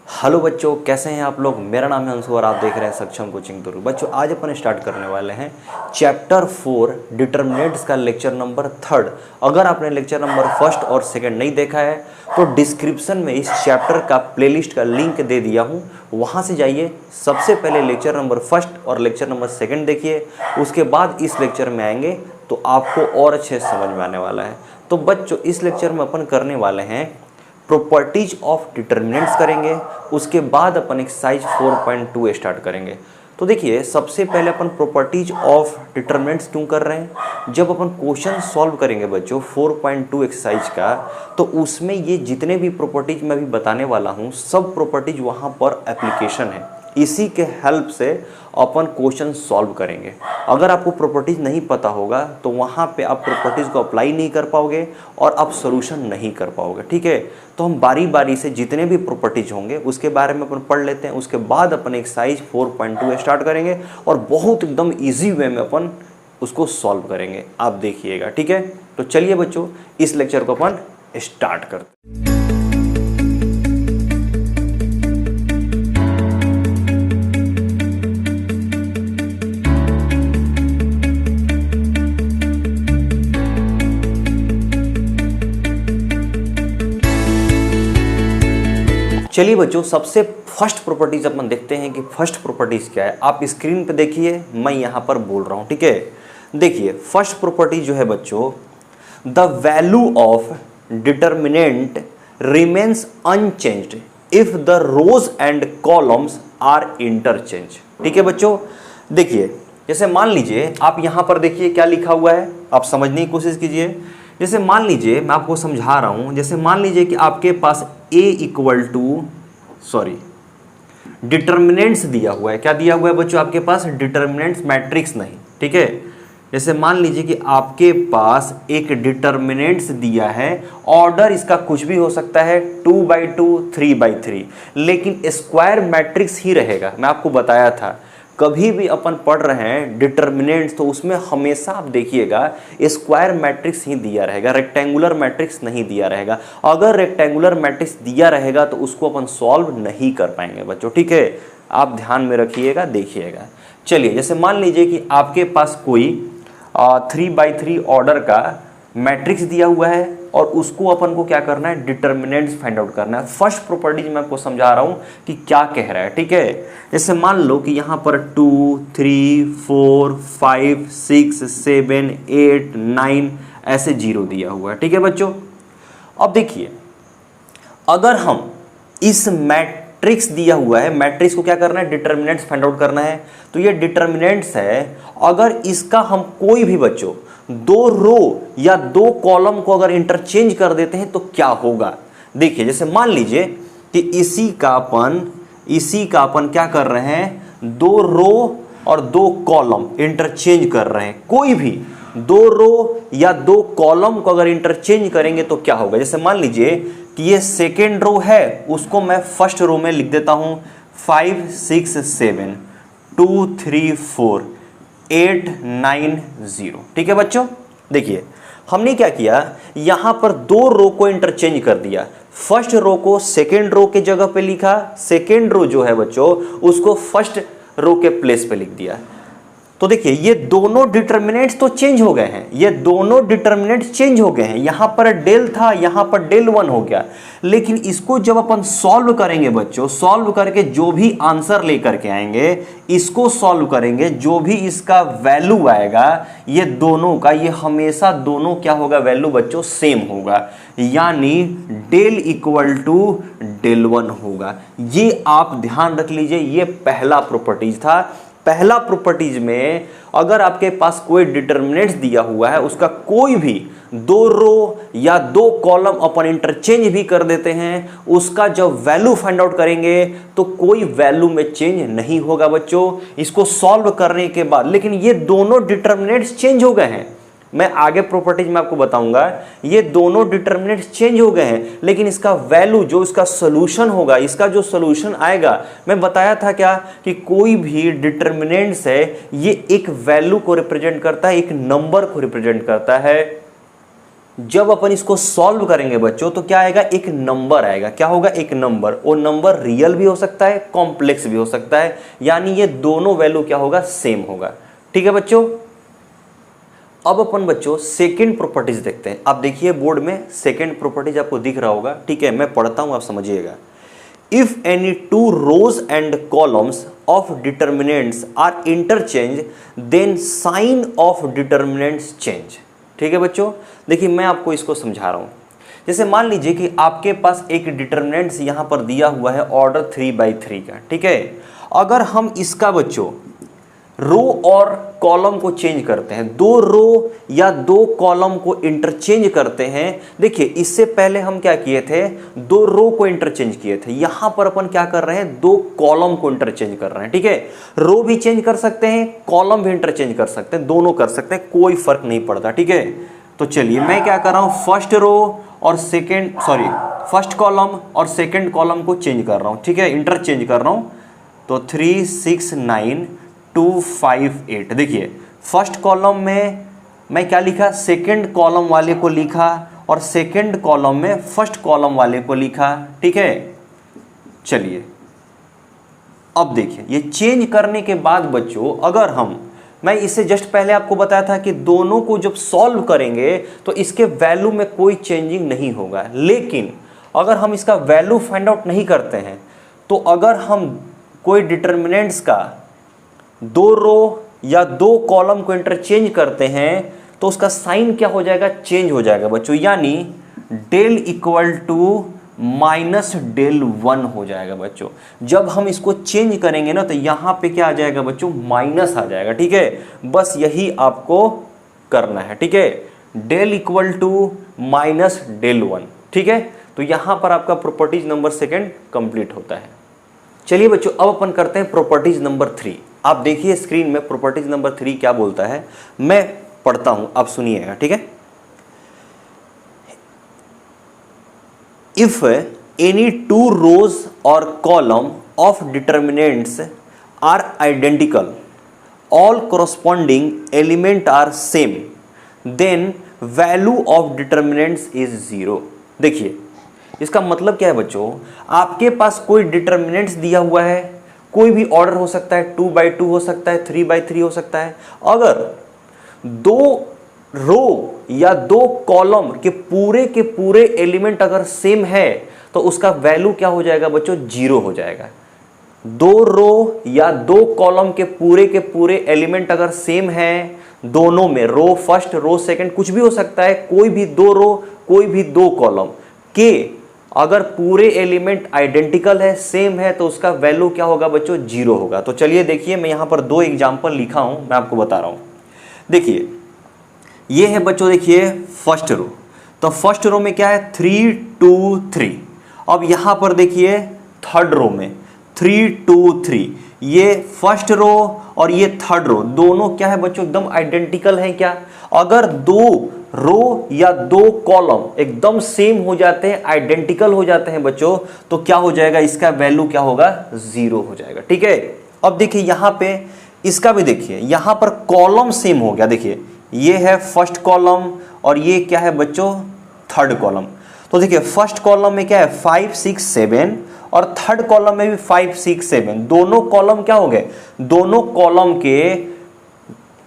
Hello बच्चों, कैसे हैं आप लोग। मेरा नाम है अंशु और आप देख रहे हैं सक्षम कोचिंग दुर्ग। बच्चों आज अपन स्टार्ट करने वाले हैं चैप्टर 4 डिटर्मिनेंट्स का लेक्चर नंबर 3। अगर आपने लेक्चर नंबर 1 और 2 नहीं देखा है तो डिस्क्रिप्शन में इस चैप्टर का प्लेलिस्ट का लिंक दे दिया हूं, वहां से जाइए। सबसे पहले लेक्चर नंबर 1 और लेक्चर नंबर 2 देखिए, उसके बाद इस लेक्चर में आएंगे तो आपको और अच्छे से समझ में आने वाला है। तो बच्चों इस लेक्चर में अपन करने वाले हैं प्रॉपर्टीज ऑफ डिटर्मिनेंट्स करेंगे, उसके बाद अपन एक्सरसाइज 4.2 स्टार्ट करेंगे। तो देखिए सबसे पहले अपन प्रॉपर्टीज ऑफ डिटर्मिनेंट्स क्यों कर रहे हैं। जब अपन क्वेश्चन सॉल्व करेंगे बच्चों 4.2 एक्सरसाइज का, तो उसमें ये जितने भी प्रॉपर्टीज मैं अभी बताने वाला हूँ सब प्रॉपर्टीज वहाँ पर एप्लीकेशन है। इसी के हेल्प से अपन क्वेश्चन सॉल्व करेंगे। अगर आपको प्रॉपर्टीज नहीं पता होगा तो वहाँ पे आप प्रॉपर्टीज को अप्लाई नहीं कर पाओगे और आप सॉल्यूशन नहीं कर पाओगे। ठीक है, तो हम बारी बारी से जितने भी प्रॉपर्टीज होंगे उसके बारे में अपन पढ़ लेते हैं, उसके बाद अपन एक्सरसाइज 4.2 स्टार्ट करेंगे और बहुत एकदम ईजी वे में अपन उसको सॉल्व करेंगे। आप देखिएगा, ठीक है। तो चलिए बच्चों इस लेक्चर को अपन स्टार्ट करते हैं। चलिए बच्चों सबसे फर्स्ट प्रॉपर्टीज अपन देखते हैं कि फर्स्ट प्रॉपर्टीज क्या है। आप स्क्रीन पे देखिए, मैं यहाँ पर बोल रहा हूँ, ठीक है। देखिए फर्स्ट प्रॉपर्टी जो है बच्चों, the value of determinant remains unchanged if the rows and columns are interchange. ठीक है बच्चों, देखिए जैसे मान लीजिए आप यहाँ पर देखिए क्या लिखा हुआ है, आप समझने की कोशिश कीजिए। जैसे मान लीजिए मैं आपको समझा रहा हूं, जैसे मान लीजिए कि आपके पास डिटर्मिनेंट्स दिया हुआ है। क्या दिया हुआ है बच्चों आपके पास? डिटर्मिनेंट्स, मैट्रिक्स नहीं, ठीक है। जैसे मान लीजिए कि आपके पास एक डिटर्मिनेंट्स दिया है, ऑर्डर इसका कुछ भी हो सकता है, 2/2, 3/3, लेकिन स्क्वायर मैट्रिक्स ही रहेगा। मैं आपको बताया था कभी भी अपन पढ़ रहे हैं डिटर्मिनेंट्स तो उसमें हमेशा आप देखिएगा स्क्वायर मैट्रिक्स ही दिया रहेगा, रेक्टेंगुलर मैट्रिक्स नहीं दिया रहेगा। अगर रेक्टेंगुलर मैट्रिक्स दिया रहेगा तो उसको अपन सॉल्व नहीं कर पाएंगे बच्चों, ठीक है। आप ध्यान में रखिएगा, देखिएगा। चलिए जैसे मान लीजिए कि आपके पास कोई 3/3 ऑर्डर का मैट्रिक्स दिया हुआ है और उसको अपन को क्या करना है, डिटर्मिनेंट्स फाइंड आउट करना है। फर्स्ट प्रॉपर्टी मैं आपको समझा रहा हूं कि क्या कह रहा है, ठीक है। जैसे मान लो कि यहां पर 2, 3, 4, 5, 6, 7, 8, 9 ऐसे 0 दिया हुआ है, ठीक है बच्चों। अब देखिए अगर हम इस मैट्रिक्स दिया हुआ है, मैट्रिक्स को क्या करना है, डिटर्मिनेंट्स फाइंड आउट करना है। तो ये डिटर्मिनेंट्स है, अगर इसका हम कोई भी बच्चों 2 रो या 2 कॉलम को अगर इंटरचेंज कर देते हैं तो क्या होगा। देखिए जैसे मान लीजिए कि इसी का अपन क्या कर रहे हैं, 2 रो और 2 कॉलम इंटरचेंज कर रहे हैं। कोई भी 2 रो या 2 कॉलम को अगर इंटरचेंज करेंगे तो क्या होगा। जैसे मान लीजिए कि ये सेकेंड रो है, उसको मैं फर्स्ट रो में लिख देता हूं 5, 6, 7, 2, 3, 4, 8, 9, 0, ठीक है बच्चों। देखिए हमने क्या किया, यहां पर 2 रो को इंटरचेंज कर दिया। फर्स्ट रो को सेकेंड रो के जगह पे लिखा, सेकेंड रो जो है बच्चों उसको फर्स्ट रो के प्लेस पे लिख दिया। तो देखिए ये दोनों डिटर्मिनेंट्स तो चेंज हो गए हैं, ये दोनों डिटर्मिनेंट्स चेंज हो गए हैं। यहां पर डेल था, यहां पर डेल 1 हो गया। लेकिन इसको जब अपन सॉल्व करेंगे बच्चों, सॉल्व करके जो भी आंसर लेकर के आएंगे, इसको सॉल्व करेंगे, जो भी इसका वैल्यू आएगा ये दोनों का, ये हमेशा दोनों क्या होगा, वैल्यू बच्चों सेम होगा, यानी डेल इक्वल टू डेल 1 होगा। ये आप ध्यान रख लीजिए, ये पहला प्रॉपर्टीज था। पहला प्रॉपर्टीज में अगर आपके पास कोई डिटर्मिनेंट्स दिया हुआ है, उसका कोई भी 2 रो या 2 कॉलम अपन इंटरचेंज भी कर देते हैं, उसका जब वैल्यू फाइंड आउट करेंगे तो कोई वैल्यू में चेंज नहीं होगा बच्चों, इसको सॉल्व करने के बाद। लेकिन ये दोनों डिटर्मिनेंट्स चेंज हो गए हैं, मैं आगे प्रॉपर्टीज में आपको बताऊंगा। ये दोनों डिटर्मिनेंट्स चेंज हो गए हैं, लेकिन इसका वैल्यू जो इसका सॉल्यूशन होगा, इसका जो सॉल्यूशन आएगा, मैं बताया था क्या कि कोई भी डिटर्मिनेंट्स है ये एक वैल्यू को रिप्रेजेंट करता है, एक नंबर को रिप्रेजेंट करता है। जब अपन इसको सॉल्व करेंगे बच्चों तो क्या आएगा, एक नंबर आएगा। क्या होगा, एक नंबर। वो नंबर रियल भी हो सकता है, कॉम्प्लेक्स भी हो सकता है, यानी ये दोनों वैल्यू क्या होगा, सेम होगा। ठीक है बच्चों। अब अपन बच्चों सेकंड प्रॉपर्टीज देखते हैं। आप देखिए बोर्ड में सेकंड प्रॉपर्टीज आपको दिख रहा होगा। ठीक है, मैं पढ़ता हूं, आप समझिएगा। If any two rows and columns of determinants are interchange then sign of determinants change. ठीक है बच्चों, देखिए मैं आपको इसको समझा रहा हूं। जैसे मान लीजिए कि आपके पास एक डिटर्मिनेंट्स यहां पर दिया हुआ है ऑर्डर 3/3 का। ठीक है, अगर हम इसका बच्चों रो और कॉलम को चेंज करते हैं, दो रो या दो कॉलम को इंटरचेंज करते हैं। देखिए इससे पहले हम क्या किए थे, दो रो को इंटरचेंज किए थे। यहां पर अपन क्या कर रहे हैं, दो कॉलम को इंटरचेंज कर रहे हैं। ठीक है, रो भी चेंज कर सकते हैं, कॉलम भी इंटरचेंज कर सकते हैं, दोनों कर सकते हैं, कोई फर्क नहीं पड़ता। ठीक है, तो चलिए मैं क्या कर रहा हूं, फर्स्ट कॉलम और सेकेंड कॉलम को चेंज कर रहा हूं। ठीक है, इंटरचेंज कर रहा हूं। तो 3 6 9 2 5 8। देखिए फर्स्ट कॉलम में मैं क्या लिखा, सेकंड कॉलम वाले को लिखा, और सेकंड कॉलम में फर्स्ट कॉलम वाले को लिखा। ठीक है, चलिए अब देखिए ये चेंज करने के बाद बच्चों, अगर मैं इसे जस्ट पहले आपको बताया था कि दोनों को जब सॉल्व करेंगे तो इसके वैल्यू में कोई चेंजिंग नहीं होगा। लेकिन अगर हम इसका वैल्यू फाइंड आउट नहीं करते हैं, तो अगर हम कोई डिटर्मिनेंट्स का दो रो या दो कॉलम को इंटरचेंज करते हैं तो उसका साइन क्या हो जाएगा, चेंज हो जाएगा बच्चों। यानी del equal to minus del 1 हो जाएगा बच्चों। जब हम इसको चेंज करेंगे ना तो यहां पे क्या आ जाएगा बच्चों, माइनस आ जाएगा। ठीक है, बस यही आपको करना है। ठीक है, del equal to minus del 1। ठीक है, तो यहां पर आपका प्रॉपर्टीज नंबर सेकंड कंप्लीट होता है। चलिए बच्चों अब अपन करते हैं प्रॉपर्टीज नंबर 3। आप देखिए स्क्रीन में प्रॉपर्टीज नंबर 3 क्या बोलता है, मैं पढ़ता हूं, आप सुनिएगा। ठीक है, इफ एनी टू रोज और column of determinants are identical, all corresponding element are same, then value of determinants is 0। देखिए इसका मतलब क्या है बच्चों, आपके पास कोई डिटर्मिनेंट्स दिया हुआ है, कोई भी ऑर्डर हो सकता है, 2/2 हो सकता है, 3/3 हो सकता है। अगर दो रो या दो कॉलम के पूरे एलिमेंट अगर सेम है तो उसका वैल्यू क्या हो जाएगा बच्चों, 0 हो जाएगा। दो रो या दो कॉलम के पूरे एलिमेंट अगर सेम है, दोनों में रो फर्स्ट रो सेकंड कुछ भी हो सकता है, कोई भी दो रो कोई भी दो कॉलम के अगर पूरे एलिमेंट आइडेंटिकल है, सेम है, तो उसका वैल्यू क्या होगा बच्चों, 0 होगा। तो चलिए देखिए मैं यहां पर दो एग्जांपल लिखा हूं, मैं आपको बता रहा हूं। देखिए ये है बच्चों, देखिए फर्स्ट रो। तो फर्स्ट रो में क्या है, 3 2 3। अब यहां पर देखिए थर्ड रो में 3 2 3। ये फर्स्ट रो और ये थर्ड रो दोनों क्या है बच्चों, एकदम आइडेंटिकल है। क्या, अगर दो रो या दो कॉलम एकदम सेम हो जाते हैं, आइडेंटिकल हो जाते हैं बच्चों, तो क्या हो जाएगा, इसका वैल्यू क्या होगा, 0 हो जाएगा। ठीक है, अब देखिए यहां पे इसका भी देखिए, यहां पर कॉलम सेम हो गया। देखिए ये है फर्स्ट कॉलम और ये क्या है बच्चों, थर्ड कॉलम। तो देखिए फर्स्ट कॉलम में क्या है 5 6 7 और थर्ड कॉलम में भी 5 6 7। दोनों कॉलम क्या हो गए, दोनों कॉलम के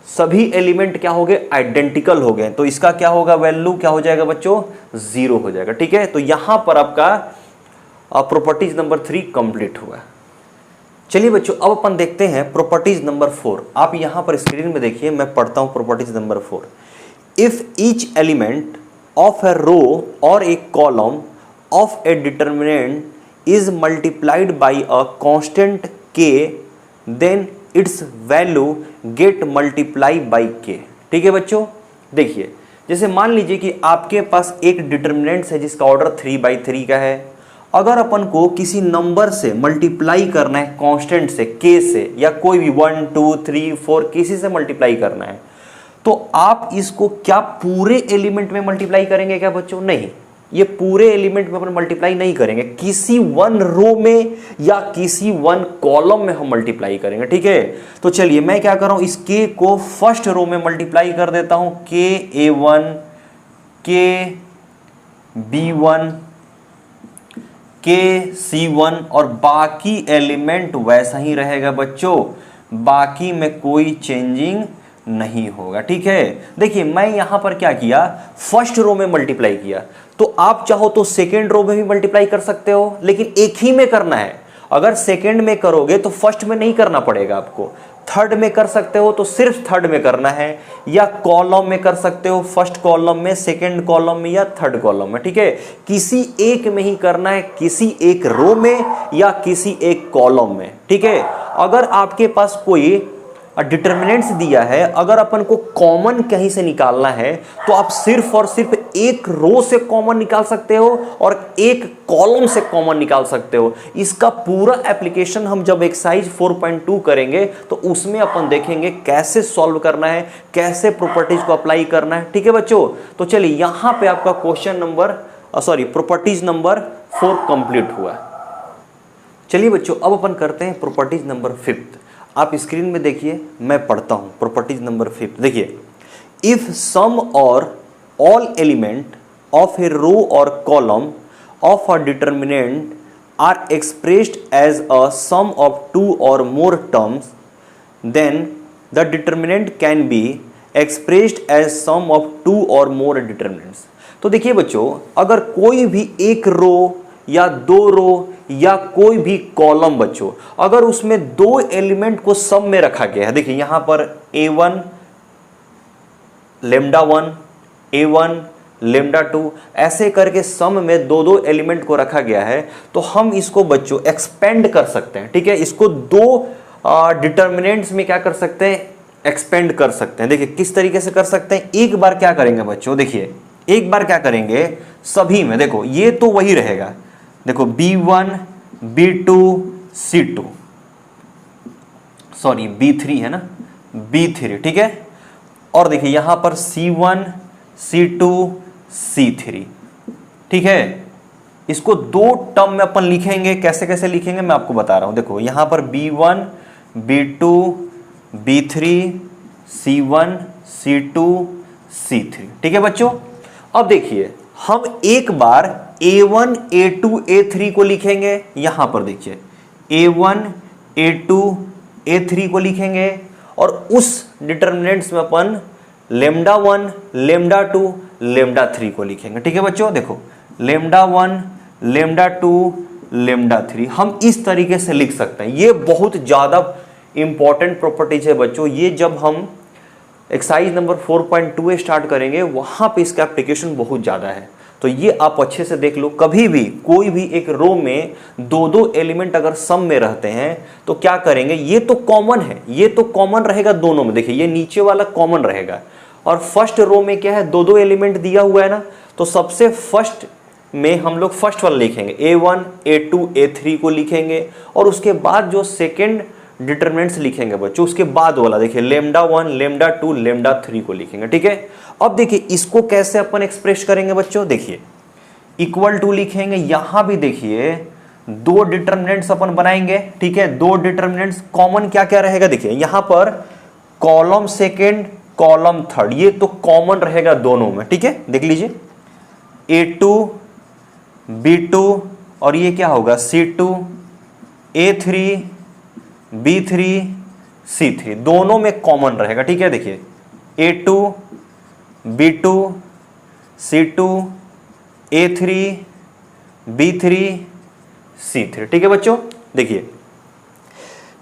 सभी एलिमेंट क्या हो गए, आइडेंटिकल हो गए। तो इसका क्या होगा, वैल्यू क्या हो जाएगा बच्चों, 0 हो जाएगा। ठीक है, तो यहां पर आपका प्रॉपर्टीज नंबर 3 कंप्लीट हुआ। चलिए बच्चों अब अपन देखते हैं प्रॉपर्टीज नंबर 4। आप यहां पर स्क्रीन में देखिए, मैं पढ़ता हूं properties number 4। If each element of a row और a column of a determinant is multiplied by a constant K, then its value get multiply by K. ठीक है बच्चों, देखिए जैसे मान लीजिए कि आपके पास एक डिटर्मिनेंट्स है जिसका ऑर्डर 3/3 का है। अगर अपन को किसी नंबर से मल्टीप्लाई करना है, कांस्टेंट से, के से, या कोई भी 1 2 3 4 किसी से मल्टीप्लाई करना है, तो आप इसको क्या पूरे एलिमेंट में मल्टीप्लाई करेंगे क्या बच्चों, नहीं, ये पूरे एलिमेंट में अपन मल्टीप्लाई नहीं करेंगे, किसी वन रो में या किसी वन कॉलम में हम मल्टीप्लाई करेंगे। ठीक है, तो चलिए मैं क्या कर रहा हूं, इस के को फर्स्ट रो में मल्टीप्लाई कर देता हूं, के A1 के B1 के C1 और बाकी एलिमेंट वैसा ही रहेगा बच्चों, बाकी में कोई चेंजिंग नहीं होगा। ठीक है, देखिए मैं यहां पर क्या किया, फर्स्ट रो में मल्टीप्लाई किया, तो आप चाहो तो सेकेंड रो में भी मल्टीप्लाई कर सकते हो, लेकिन एक ही में करना है। अगर सेकेंड में करोगे तो फर्स्ट में नहीं करना पड़ेगा आपको, थर्ड में कर सकते हो तो सिर्फ थर्ड में करना है, या कॉलम में कर सकते हो, फर्स्ट कॉलम में, सेकेंड कॉलम में या थर्ड कॉलम में। ठीक है, किसी एक में ही करना है, किसी एक रो में या किसी एक कॉलम में। ठीक है, अगर आपके पास कोई डिटर्मिनेंट्स दिया है, अगर अपन को कॉमन कहीं से निकालना है तो आप सिर्फ और सिर्फ एक रो से कॉमन निकाल सकते हो और एक कॉलम से कॉमन निकाल सकते हो। इसका पूरा एप्लीकेशन हम जब एक्सरसाइज 4.2 करेंगे तो उसमें अपन देखेंगे कैसे सॉल्व करना है, कैसे प्रॉपर्टीज को अप्लाई करना है। ठीक है बच्चों, तो चलिए यहां पे आपका प्रॉपर्टीज नंबर 4 कंप्लीट हुआ। चलिए बच्चों, अब अपन करते हैं प्रॉपर्टीज नंबर 5। आप स्क्रीन में देखिए, मैं पढ़ता हूं प्रॉपर्टीज नंबर 5। देखिए, इफ सम और all element of a row और column of a determinant are expressed as a sum of 2 और more terms, then the determinant can be expressed as sum of 2 और मोर डिटर्मिनेंट्स। तो देखिए बच्चों, अगर कोई भी एक रो या दो रो या कोई भी कॉलम बच्चों, अगर उसमें दो एलिमेंट को सम में रखा गया है, देखिए यहां पर A1 लैम्डा 1 A1 लैम्डा 2 ऐसे करके सम में दो दो एलिमेंट को रखा गया है, तो हम इसको बच्चों एक्सपेंड कर सकते हैं। ठीक है, इसको दो डिटर्मिनेंट्स में क्या कर सकते हैं, एक्सपेंड कर सकते हैं। देखिए किस तरीके से कर सकते हैं, एक बार क्या करेंगे बच्चों, देखिए एक बार क्या करेंगे, सभी में देखो ये तो वही रहेगा, देखो B1 B2 C2 sorry B3 है ना, B3। ठीक है, और देखिए यहां पर C1 C2 C3। ठीक है, इसको दो टर्म में अपन लिखेंगे, कैसे कैसे लिखेंगे मैं आपको बता रहा हूं। देखो यहां पर B1 B2 B3 C1 C2 C3। ठीक है बच्चों, अब देखिए हम एक बार A1 A2 A3 को लिखेंगे, यहां पर देखिए A1 A2 A3 को लिखेंगे, और उस डिटर्मिनेंट्स में अपन लैम्डा 1 लैम्डा 2 लैम्डा 3 को लिखेंगे। ठीक है बच्चों, देखो लैम्डा 1 लैम्डा 2 लैम्डा 3 हम इस तरीके से लिख सकते हैं। ये बहुत ज्यादा इंपॉर्टेंट प्रॉपर्टीज है बच्चों, ये जब हम एक्सरसाइज नंबर 4.2 स्टार्ट करेंगे वहां पे इसका एप्लीकेशन बहुत ज्यादा है, तो ये आप अच्छे से देख लो। कभी भी कोई भी एक रो में दो दो एलिमेंट अगर सम में रहते हैं तो क्या करेंगे, ये तो कॉमन है, ये तो कॉमन रहेगा दोनों में। देखिए ये नीचे वाला कॉमन रहेगा, और फर्स्ट रो में क्या है, दो दो एलिमेंट दिया हुआ है ना, तो सबसे फर्स्ट में हम लोग फर्स्ट वाला लिखेंगे, A1 A2 A3 को लिखेंगे, और उसके बाद जो सेकेंड डिटर्मिनेंट्स लिखेंगे बच्चों, उसके बाद वाला देखिए लैम्डा 1 लैम्डा 2 लैम्डा 3 को लिखेंगे। ठीक है, अब देखिए इसको कैसे अपन एक्सप्रेस करेंगे बच्चों, देखिए इक्वल टू लिखेंगे, यहां भी देखिए दो डिटर्मिनेंट्स अपन बनाएंगे। ठीक है, दो डिटर्मिनेंट्स कॉमन क्या क्या रहेगा, देखिए यहां पर कॉलम सेकेंड कॉलम थर्ड, ये तो कॉमन रहेगा दोनों में। ठीक है, देख लीजिए A2 B2 और ये क्या होगा C2 A3 B3 C3 दोनों में कॉमन रहेगा। ठीक है, देखिए A2 B2 C2 A3 B3 C3। ठीक है बच्चों, देखिए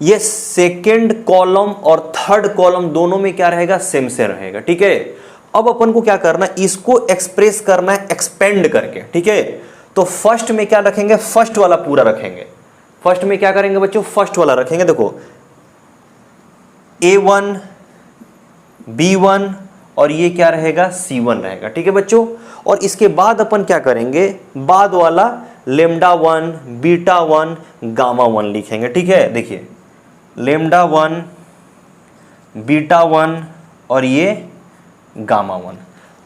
ये सेकेंड कॉलम और थर्ड कॉलम दोनों में क्या रहेगा, सेम से रहेगा। ठीक है, अब अपन को क्या करना है, इसको एक्सप्रेस करना है एक्सपेंड करके। ठीक है, तो फर्स्ट में क्या रखेंगे, फर्स्ट वाला पूरा रखेंगे। फर्स्ट में क्या करेंगे बच्चों, फर्स्ट वाला रखेंगे। देखो A1 B1 और ये क्या रहेगा, C1 रहेगा। ठीक है बच्चों, और इसके बाद अपन क्या करेंगे, बाद वाला लैम्डा 1 बीटा 1 गामा 1 लिखेंगे। ठीक है, देखिए लैम्डा 1 बीटा 1 और ये गामा 1।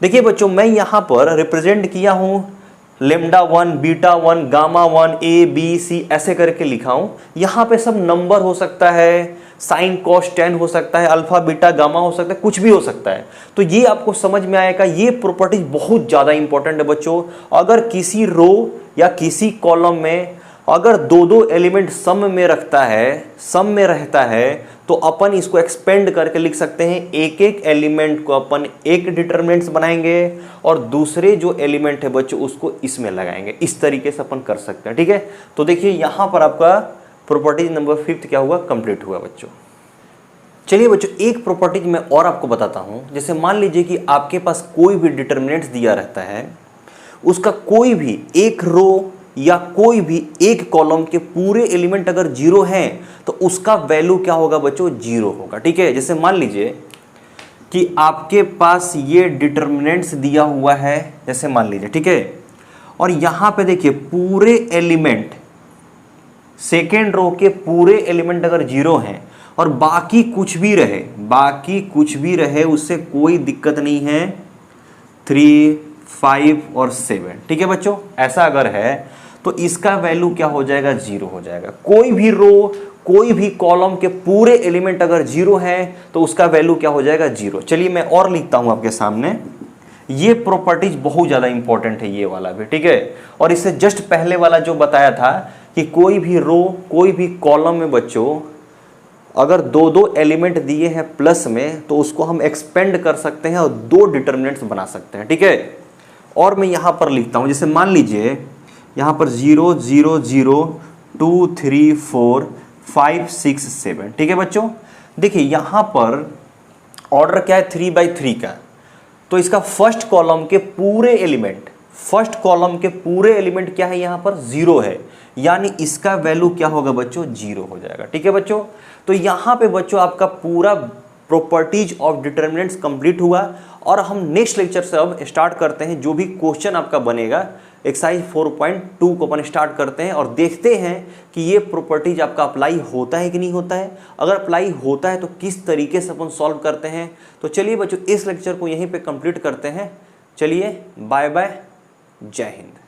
देखिए बच्चों मैं यहां पर रिप्रेजेंट किया हूं lambda 1, beta 1, gamma 1, A B C ऐसे करके लिखा हूं। यहां पे सब नंबर हो सकता है, साइन कॉस टेन हो सकता है, अल्फा बीटा गामा हो सकता है, कुछ भी हो सकता है। तो ये आपको समझ में आएगा। ये प्रॉपर्टीज बहुत ज्यादा इंपॉर्टेंट है बच्चों। अगर किसी रो या किसी कॉलम में अगर दो दो एलिमेंट सम में रहता है तो अपन इसको एक्सपेंड करके लिख सकते हैं। एक एक एलिमेंट को अपन एक डिटरमिनेंट्स बनाएंगे और दूसरे जो एलिमेंट है बच्चों उसको इसमें लगाएंगे। इस तरीके से अपन कर सकते हैं, ठीक है। तो देखिए यहां पर आपका प्रॉपर्टीज नंबर 5 क्या हुआ, कंप्लीट हुआ बच्चों। चलिए बच्चों एक प्रॉपर्टीज मैं और आपको बताता हूं। जैसे मान लीजिए कि आपके पास कोई भी डिटरमिनेंट्स दिया रहता है, उसका कोई भी एक रो या कोई भी एक कॉलम के पूरे एलिमेंट अगर जीरो हैं तो उसका वैल्यू क्या होगा बच्चों, जीरो होगा, ठीक है। जैसे मान लीजिए कि आपके पास ये डिटरमिनेंट्स दिया हुआ है, जैसे मान लीजिए, ठीक है। और यहां पे देखिए पूरे एलिमेंट, सेकेंड रो के पूरे एलिमेंट अगर जीरो हैं और बाकी कुछ भी रहे उससे कोई दिक्कत नहीं है, 3, 5 और 7, ठीक है बच्चों। ऐसा अगर है तो इसका वैल्यू क्या हो जाएगा, जीरो हो जाएगा। कोई भी रो, कोई भी कॉलम के पूरे एलिमेंट अगर जीरो है तो उसका वैल्यू क्या हो जाएगा, जीरो। चलिए मैं और लिखता हूं आपके सामने। ये प्रॉपर्टीज बहुत ज्यादा इंपॉर्टेंट है, ये वाला भी, ठीक है। और इससे जस्ट पहले वाला जो बताया था कि कोई भी रो, कोई भी कॉलम में बच्चों अगर दो दो एलिमेंट दिए हैं प्लस में तो उसको हम एक्सपेंड कर सकते हैं और दो डिटरमिनेंट्स बना सकते हैं, ठीक है। और मैं यहां पर लिखता हूं, जैसे मान लीजिए यहां पर 0 0 0 2 3 4 5 6 7, ठीक है बच्चों। देखिए यहां पर ऑर्डर क्या है, 3/3 का। तो इसका फर्स्ट कॉलम के पूरे एलिमेंट क्या है, यहां पर 0 है, यानी इसका वैल्यू क्या होगा बच्चों, 0 हो जाएगा, ठीक है बच्चों। तो यहां पे बच्चों आपका पूरा प्रॉपर्टीज ऑफ डिटरमिनेंट्स कंप्लीट हुआ। और हम नेक्स्ट लेक्चर से अब स्टार्ट करते हैं। जो भी क्वेश्चन आपका बनेगा एक्सरसाइज 4.2 को अपन स्टार्ट करते हैं और देखते हैं कि ये प्रॉपर्टीज आपका अप्लाई होता है कि नहीं होता है। अगर अप्लाई होता है तो किस तरीके से अपन सॉल्व करते हैं। तो चलिए बच्चों इस लेक्चर को यहीं पे कंप्लीट करते हैं। चलिए बाय बाय, जय हिंद।